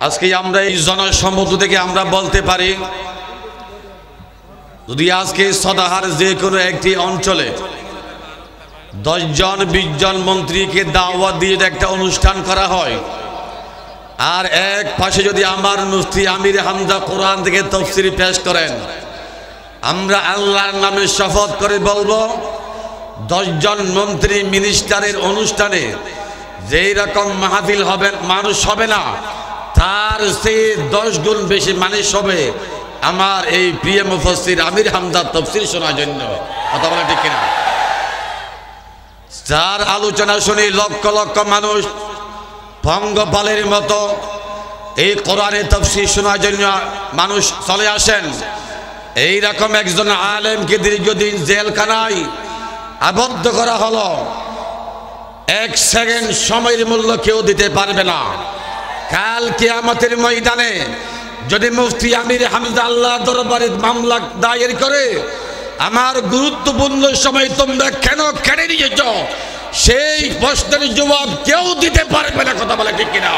আজকে আমরা এই জনসমুদ্র থেকে আমরা বলতে পারি, যদি আজকে সদাহার যে কোনো একটি অঞ্চলে 10 জন 20 জন মন্ত্রীকে দাওয়াত দিয়ে একটা অনুষ্ঠান করা হয়, আর এক পাশে যদি আমার মুফতি আমির হামজা কোরআন থেকে তাফসীর পেশ করেন, আমরা আল্লাহর নামে শপথ করে বলবো 10 জন মন্ত্রী মিনিস্টারের অনুষ্ঠানে যেই রকম মাহফিল হবে, মানুষ হবে না, তার চেয়ে 10 গুণ বেশি মানুষ হবে আমার এই প্রিয় মুফাসসির আমির হামজার তাফসীর শোনার জন্য। কথা বলা ঠিক কিনা? যার আলোচনা শুনে লক্ষ লক্ষ মানুষ পঙ্গপালের মতো এই কোরআনের তাফসীর শোনার জন্য মানুষ চলে আসেন। এই রকম একজন আলেমকে দীর্ঘদিন জেলখানায় আবদ্ধ করা হলো, 1 সেকেন্ড সময়ের মূল্য কেউ দিতে পারবে না। কাল কিয়ামতের ময়দানে যদি মুফতি আমির হামজা আল্লাহ দরবারে মামলা দায়ের করে, আমার গুরুত্বপূর্ণ সময় তোমরা কেন কেড়ে নিয়েছ, সেই প্রশ্নের জবাব কেউ দিতে পারবে না। কথা বলে ঠিক কিনা?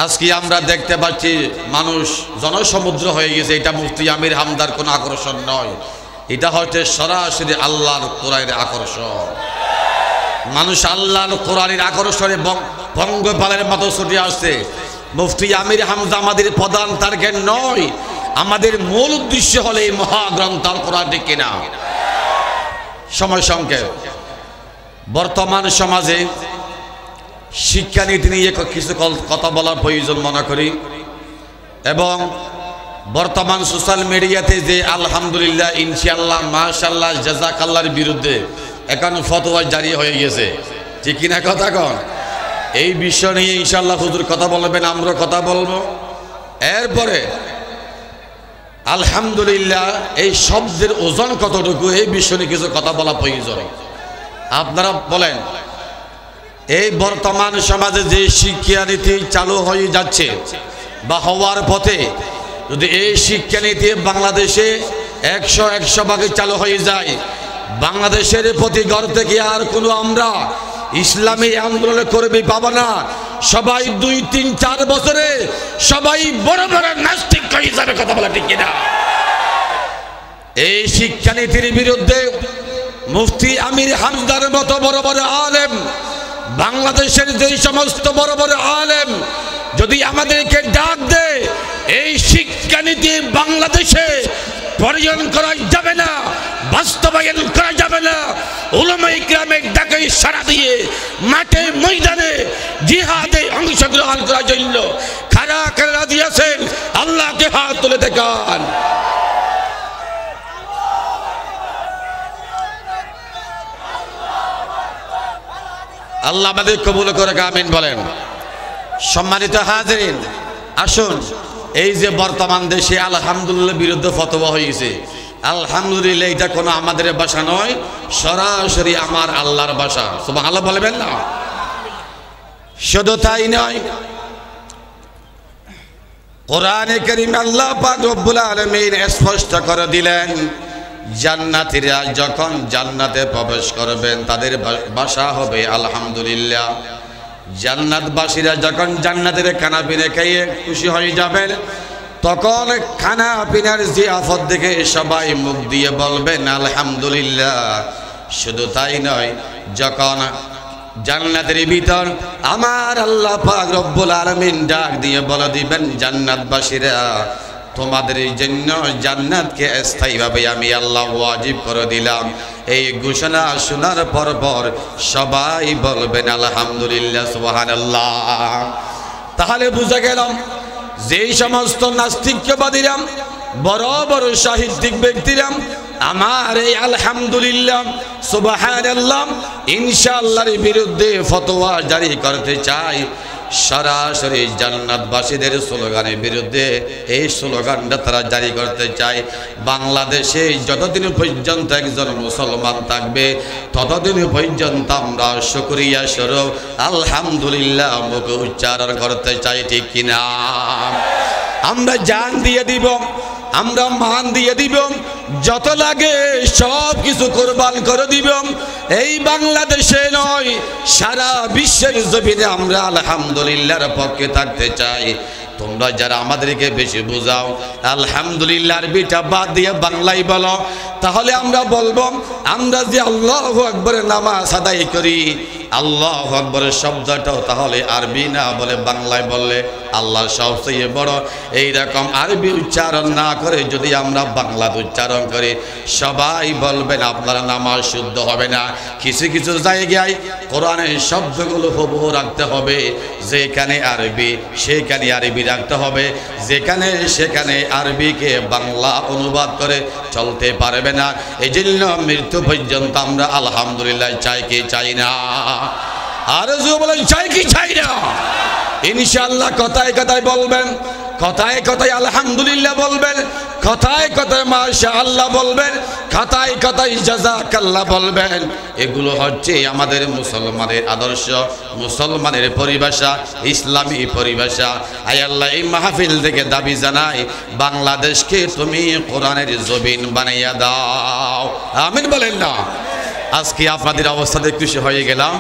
আজকে আমরা দেখতে পাচ্ছি মানুষ জনসমুদ্র হয়ে গেছে। এটা মুফতি আমির হামদার কোনো আকর্ষণ নয়, এটা হচ্ছে সরাসরি আল্লাহর কোরআনের আকর্ষণ। মানুষ আল্লাহর কোরআনের আকর্ষণে পঙ্গপালের মতো ছুটে আসছে। মুফতি আমির হামজা আমাদের প্রধান টার্গেট নয়, আমাদের মূল উদ্দেশ্য হলে এই মহাগ্রন্থ আল কোরআন। ঠিক কিনা? সময় সংক্ষেপ। বর্তমান সমাজে শিক্ষানীতি নিয়ে কিছু কথা বলার প্রয়োজন মনে করি, এবং বর্তমান সোশ্যাল মিডিয়াতে যে আলহামদুলিল্লাহ, ইনশাআল্লাহ, মাশাআল্লাহ, জাযাকাল্লাহর বিরুদ্ধে এখন ফতোয়া জারি হয়ে গেছে। ঠিক কিনা কথা কন? এই বিষয় নিয়ে ইনশাআল্লাহ হুজুর কথা বলবেন, আমরা কথা বলবো। এরপরে আলহামদুলিল্লাহ এই শব্দের ওজন কতটুকু, এই বিষয় নিয়ে কিছু কথা বলা প্রয়োজন। আপনারা বলেন, এই বর্তমান সমাজে যে শিক্ষানীতি চালু হয়ে যাচ্ছে বা হওয়ার পথে, যদি এই শিক্ষানীতি বাংলাদেশে 100 ভাগে চালু হয়ে যায়, বাংলাদেশের প্রতি ঘর থেকে আর কোনো আমরা ইসলামী আন্দোলনের কর্মী পাবো না। সবাই 2, 3, 4 বছরে সবাই বড় বড় নাস্তিক হয়ে যাবে। কথা বলা ঠিক কিনা? এই শিক্ষানীতির বিরুদ্ধে মুফতি আমির হামজার মতো বড় বড় আলেম, বাংলাদেশের যে সমস্ত বড় বড় আলেম যদি আমাদেরকে ডাক দেয়, এই শিক্ষানীতি বাংলাদেশে প্রয়োজন করা যাবে না, বাস্তবায়ন করা যাবে না। উলামায়ে কিরামের ডাকে সাড়া দিয়ে মাঠে ময়দানে জিহাদে অংশগ্রহণ করার জন্য কারা কারা রাজি আছেন? আল্লাহকে হাত তুলে দেখান। আল্লাহ আমাদের কবুল করে, আমিন বলেন। সম্মানিত হাজিরিন, আসুন, এই যে বর্তমান দেশে আলহামদুলিল্লাহ বিরুদ্ধে ফতোয়া হয়েছে, আলহামদুলিল্লাহ এটা কোনো আমাদের ভাষা নয়, সরাসরি আমার আল্লাহর ভাষা। সুবহানাল্লাহ বলবেন না? শুধু তাই নয়, কোরআনে কারীম আল্লাহ পাক রব্বুল আলামিন স্পষ্ট করে দিলেন, জান্নাতীরা যখন জান্নাতে প্রবেশ করবেন তাদের ভাষা হবে আলহামদুলিল্লাহ। জান্নাতবাসীরা যখন জান্নাতের খানা পিনা খেয়ে খুশি হয়ে যাবেন, তখন খানা পিনার জিয়াফত দেখে সবাই মুখ দিয়ে বলবেন আলহামদুলিল্লাহ। শুধু তাই নয়, যখন জান্নাতের ভিতর আমার আল্লাহ পাক রব্বুল আলামিন ডাক দিয়ে বলে দিবেন, জান্নাতবাসীরা তোমাদের জন্য জান্নাতকে স্থায়ীভাবে আমি আল্লাহ ওয়াজিব করে দিলাম। এই ঘোষণা শোনার পর সবাই বলবেন আলহামদুলিল্লাহ, সুবহানাল্লাহ। তাহলে বুঝা গেলাম, যেই সমস্ত নাস্তিকবাদীরা, বড় বড় সাহিত্যিক ব্যক্তিরা আমার এই আলহামদুলিল্লাহ, সুবহানাল্লাহ, ইনশাআল্লাহর বিরুদ্ধে ফতোয়া জারি করতে চায়, সরাসরি জান্নাতবাসীদের স্লোগানের বিরুদ্ধে এই স্লোগানটা তারা জারি করতে চায়, বাংলাদেশে যতদিন পর্যন্ত একজন মুসলমান থাকবে ততদিন পর্যন্ত আমরা শুকরিয়া স্বরূপ আলহামদুলিল্লাহ মুখে উচ্চারণ করতে চাই। ঠিক কিনা? আমরা জান দিয়ে দিব, আমরা মান দিয়ে দিব, যত লাগে সব কিছু কোরবান করে দিব, এই বাংলাদেশে নয়, সারা বিশ্বের জমিনে আমরা আলহামদুলিল্লাহর পক্ষে থাকতে চাই। তোমরা যারা আমাদেরকে বেশি বোঝাও, আলহামদুলিল্লাহ আরবিটা বাদ দিয়ে বাংলায় বলো, তাহলে আমরা বলবো আমরা যে আল্লাহু আকবরের নামাজ আদায় করি, আল্লাহু আকবরের শব্দটাও তাহলে আরবি না বলে বাংলায় বললে আল্লাহ সবচেয়ে বড়। এইরকম আরবি উচ্চারণ না করে যদি আমরা বাংলা উচ্চারণ করি, সবাই বলবেন আপনার নামাজ শুদ্ধ হবে না। কিছু কিছু জায়গায় কোরআনের শব্দগুলো হুবহু রাখতে হবে, যেখানে আরবি সেখানে আরবি রাখতে হবে, যেখানে সেখানে আরবিকে বাংলা অনুবাদ করে চলতে পারবে না। এই জন্য মৃত্যু পর্যন্ত আমরা আলহামদুলিল্লাহ চাই কি চাই না? আর বলেন চাই কি চাই না? ইনশাআল্লাহ কথায় কথায় বলবেন, কথায় কথায় আলহামদুলিল্লাহ বলবেন, কথায় কথায় মাশাআল্লাহ বলবেন, কথায় কথায় জাযাকাল্লাহ বলবেন। এগুলো হচ্ছে আমাদের মুসলমানের আদর্শ, মুসলমানের পরিভাষা, ইসলামী পরিভাষা। আয় আল্লাহ, এই মাহফিল থেকে দাবি জানাই, বাংলাদেশকে তুমি কোরআনের জমিন বানাইয়া দাও। আমিন বলেন না? আজকে আপনাদের অবস্থাতে খুশি হয়ে গেলাম।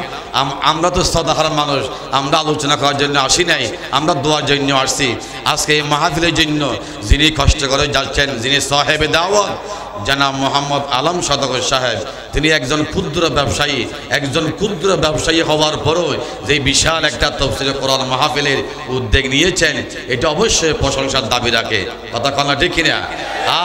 আমরা তো সদাহার মানুষ, আমরা আলোচনা করার জন্য আসি নাই, আমরা দোয়ার জন্য আসছি। আজকে এই মাহফিলের জন্য যিনি কষ্ট করে যাচ্ছেন, যিনি সাহেবে দাওয়াত জনাব মোহাম্মদ আলম সদাগর সাহেব, তিনি একজন ক্ষুদ্র ব্যবসায়ী, একজন ক্ষুদ্র ব্যবসায়ী হওয়ার পরও যে বিশাল একটা তাফসীরে কোরআন মাহফিলের উদ্যোগ নিয়েছেন, এটা অবশ্যই প্রশংসার দাবি রাখে। কথা কনা ঠিক কিনা?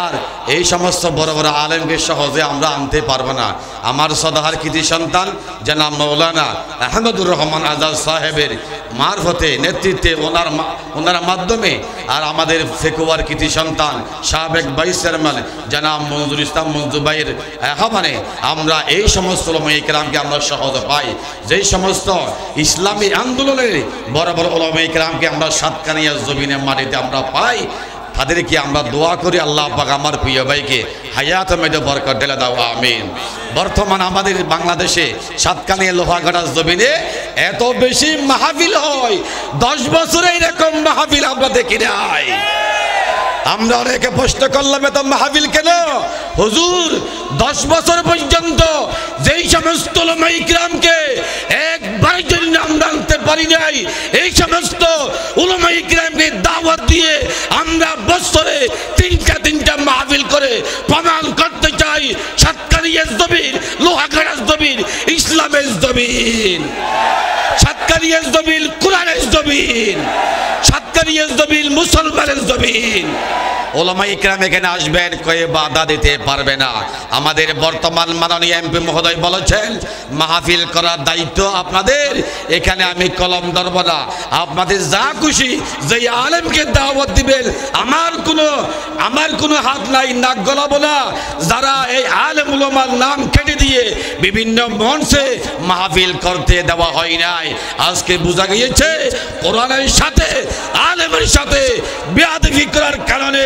আর এই সমস্ত বড় বড় আলেমকে সহজে আমরা আনতে পারবো না। আমার সদাহার কৃতি সন্তান জনাব মৌলানা আহমদুর রহমান আজাদ সাহেবের মারফতে, নেতৃত্বে, ওনার মাধ্যমে, আর আমাদের ফেকুয়ার কৃতি সন্তান সাবেক ভাইস চেয়ারম্যান জনাব মঞ্জুর ইসলাম মঞ্জু ভাইয়ের আহ্বানে আমরা এই সমস্ত উলামায়ে কেরামকে আমরা সহজে পাই। যেই সমস্ত ইসলামী আন্দোলনের বড় বড় উলামায়ে কেরামকে আমরা সাতকানিয়া জমিনে মাটিতে আমরা পাই, তাদেরকে আমরা দোয়া করি আল্লাহ পাক আমার প্রিয় ভাইকে হায়াত মেদে বরকত ঢেলে দাও, আমিন। বর্তমান আমাদের বাংলাদেশে সাতকানিয়া লোহাগাড়ার জমিনে এত বেশি মাহফিল হয়, 10 বছরে এরকম মাহফিল আমরা দেখি নাই। আমরা অনেকে প্রশ্ন করলাম এত মাহফিল কেন? হুজুর 10 বছর পর্যন্ত যেই সমস্ত উলামায়ে কিরামকে একবারের জন্য আমরা আনতে পারি নাই, এই সমস্ত উলামায়ে কিরামকে দাওয়াত দিয়ে আমরা বছরে তিনটা মাহফিল করে প্রমাণ করতে চাই সাতকানিয়ার জমিন, লোহাগাড়ার জমিন ইসলামের জমিন, সাতকানিয়ার জমিন কোরআনের জমিন, সাতকানিয়ার জমিন মুসলমানের জমিন। ওলামায়ে কেরাম এখানে আসবেন, কয়ে বাধা দিতে পারবে না। আমাদের বর্তমান মাননীয় এমপি মহোদয় বলেছেন মাহফিল করার দায়িত্ব আপনাদের, এখানে আমি কলম ধরব না, আপনাদের যা খুশি যে আলেমকে দাওয়াত দিবেন, আমার কোনো হাত নাই, নাক গলাবো না। যারা এই আলেম উলামার নাম কেটে দিয়ে বিভিন্ন মঞ্চে মাহফিল করতে দেওয়া হয় নাই, আজকে বোঝা গিয়েছে কোরআনের সাথে আলেমের সাথে বেয়াদবি করার কারণে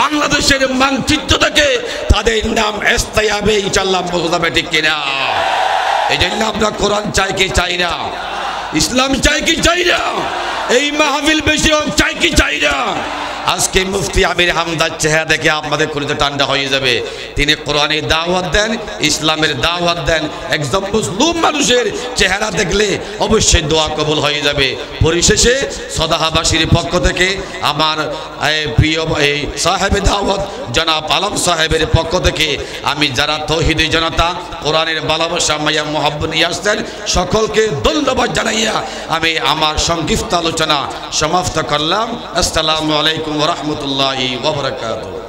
বাংলাদেশের মানচিত্র থেকে তাদের নাম স্থায়ী হবে ইনশাআল্লাহ। বোঝাবে ঠিক কিনা? এই জন্য আমরা কোরআন চাই কি চাই না? ইসলাম চাই কি চাই না? এই মাহফিল বেশি হোক চাই কি চাই না? আজকে মুফতি আমির হামদার চেহারা দেখে আপনাদের কলিজা ঠান্ডা হয়ে যাবে। তিনি কোরআনের দাওয়াত দেন, ইসলামের দাওয়াত দেন। একজন মুসলিম মানুষের চেহারা দেখলে অবশ্যই দোয়া কবুল হয়ে যাবে। পরিশেষে সদাহাবাসীর পক্ষ থেকে আমার প্রিয় এই সাহেবে দাওয়াত জনাব আলম সাহেবের পক্ষ থেকে আমি যারা তৌহিদি জনতা কোরআনের ভালোবাসা মায়া মোহাব্বত নিয়ে আসছেন সকলকে ধন্যবাদ জানাইয়া আমি আমার সংক্ষিপ্ত আলোচনা সমাপ্ত করলাম। আসসালামু আলাইকুম ওয়া রাহমাতুল্লাহি ওয়া বারাকাতুহু।